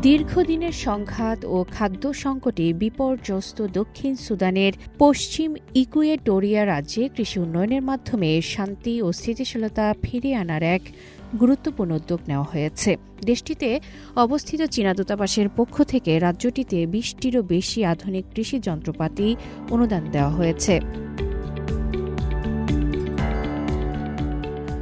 দীর্ঘদিনের সংঘাত ও খাদ্য সংকটে বিপর্যস্ত দক্ষিণ সুদানের পশ্চিম ইকুয়েটোরিয়া রাজ্যে কৃষি উন্নয়নের মাধ্যমে শান্তি ও স্থিতিশীলতা ফিরিয়ে আনার এক গুরুত্বপূর্ণ উদ্যোগ নেওয়া হয়েছে। দেশটিতে অবস্থিত চীনা দূতাবাসের পক্ষ থেকে রাজ্যটিতে ২০টিরও বেশি আধুনিক কৃষি যন্ত্রপাতি অনুদান দেওয়া হয়েছে।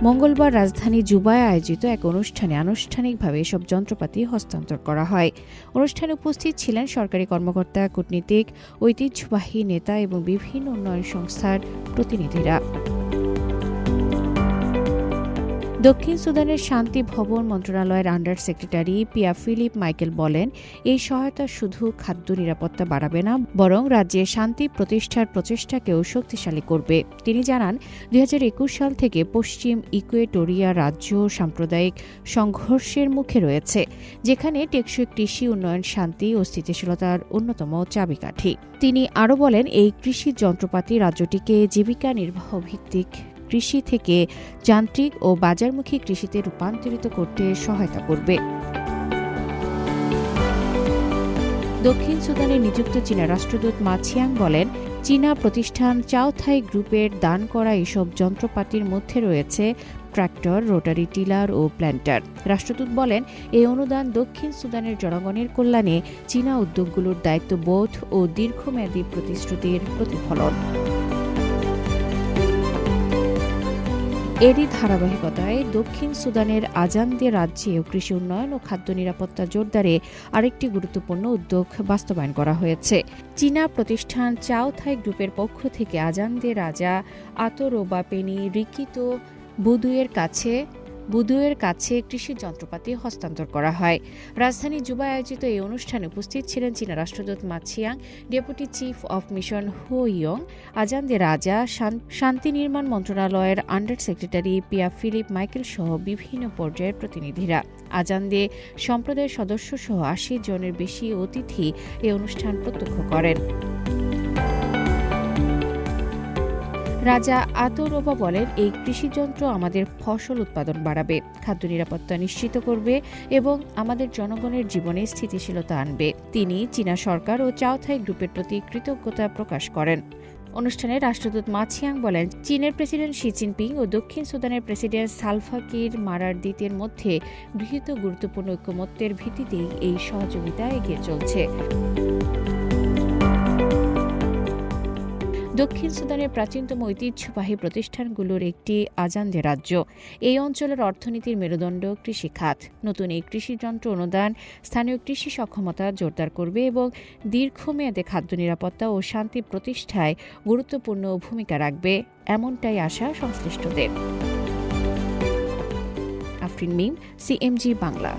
মঙ্গলবার রাজধানী জুবায় আয়োজিত এক অনুষ্ঠানে আনুষ্ঠানিকভাবে এসব যন্ত্রপাতি হস্তান্তর করা হয়। অনুষ্ঠানে উপস্থিত ছিলেন সরকারি কর্মকর্তা, কূটনীতিক, ঐতিহ্যবাহী নেতা এবং বিভিন্ন উন্নয়ন সংস্থার প্রতিনিধিরা। দক্ষিণ সুদানের শান্তি ভবন মন্ত্রণালয়ের আন্ডার সেক্রেটারি পিয়া ফিলিপ মাইকেল বলেন, এই সহায়তা শুধু খাদ্য নিরাপত্তা বাড়াবে না, বরং রাজ্যে শান্তি প্রতিষ্ঠার প্রচেষ্টাকেও শক্তিশালী করবে। তিনি জানান, ২০২১ সাল থেকে পশ্চিম ইকুয়েটোরিয়া রাজ্য সাম্প্রদায়িক সংঘর্ষের মুখে রয়েছে, যেখানে টেকসই কৃষি উন্নয়ন শান্তি ও স্থিতিশীলতার অন্যতম চাবিকাঠি। তিনি আরও বলেন, এই কৃষি যন্ত্রপাতি রাজ্যটিকে জীবিকা নির্বাহ ভিত্তিক কৃষি থেকে যান্ত্রিক ও বাজারমুখী কৃষিতে রূপান্তরিত করতে সহায়তা করবে। দক্ষিণ সুদানে নিযুক্ত চীনা রাষ্ট্রদূত মা ছিয়াং বলেন, চীনা প্রতিষ্ঠান চাওথাই গ্রুপের দান করা এসব যন্ত্রপাতির মধ্যে রয়েছে ট্রাক্টর, রোটারি টিলার ও প্ল্যান্টার। রাষ্ট্রদূত বলেন, এই অনুদান দক্ষিণ সুদানের জনগণের কল্যাণে চীনা উদ্যোগগুলোর দায়িত্ববোধ ও দীর্ঘমেয়াদী প্রতিশ্রুতির প্রতিফলন। এরই ধারাবাহিকতায় দক্ষিণ সুদানের আজান্দে রাজ্যেও কৃষি উন্নয়ন ও খাদ্য নিরাপত্তা জোরদারে আরেকটি গুরুত্বপূর্ণ উদ্যোগ বাস্তবায়ন করা হয়েছে। চীনা প্রতিষ্ঠান চাওথাই গ্রুপের পক্ষ থেকে আজান্দে রাজা আতোরোবা পেনি রিকিতো বুদুয়ের কাছে কৃষি যন্ত্রপাতি হস্তান্তর করা হয়। রাজধানী জুবায় আয়োজিত এই অনুষ্ঠানে উপস্থিত ছিলেন চীনা রাষ্ট্রদূত মা Siang, deputy chief of mission হো ইয়ং, আজান্দে রাজা, শান্তি নির্মাণ মন্ত্রণালয়ের আন্ডার সেক্রেটারি পিয়া ফিলিপ মাইকেল সহ বিভিন্ন পর্যায়ের প্রতিনিধিরা। আজান্দে সম্প্রদায়ের সদস্য সহ ৮০ জনের বেশি অতিথি এই অনুষ্ঠান প্রত্যক্ষ করেন। রাজা আতোরোবা বলেন, এই কৃষিযন্ত্র আমাদের ফসল উৎপাদন বাড়াবে, খাদ্য নিরাপত্তা নিশ্চিত করবে এবং আমাদের জনগণের জীবনে স্থিতিশীলতা আনবে। তিনি চীনা সরকার ও চাওথাই গ্রুপের প্রতি কৃতজ্ঞতা প্রকাশ করেন। অনুষ্ঠানে রাষ্ট্রদূত মা ছিয়াং বলেন, চীনের প্রেসিডেন্ট শি জিনপিং ও দক্ষিণ সুদানের প্রেসিডেন্ট সালভা কির মারারদিতের মধ্যে গৃহীত গুরুত্বপূর্ণ ঐকমত্যের ভিত্তিতেই এই সহযোগিতা এগিয়ে চলছে। দক্ষিণ সুদানের প্রাচীনতম ঐতিহ্যবাহী প্রতিষ্ঠানগুলোর একটি আজান্দে রাজ্য। এই অঞ্চলের অর্থনীতির মেরুদণ্ড কৃষিখাত। নতুন এই কৃষিযন্ত্র অনুদান স্থানীয় কৃষি সক্ষমতা জোরদার করবে এবং দীর্ঘমেয়াদে খাদ্য নিরাপত্তা ও শান্তি প্রতিষ্ঠায় গুরুত্বপূর্ণ ভূমিকা রাখবে, এমনটাই আশা সংশ্লিষ্টদের। আফরিন মিম, সিএমজি বাংলা।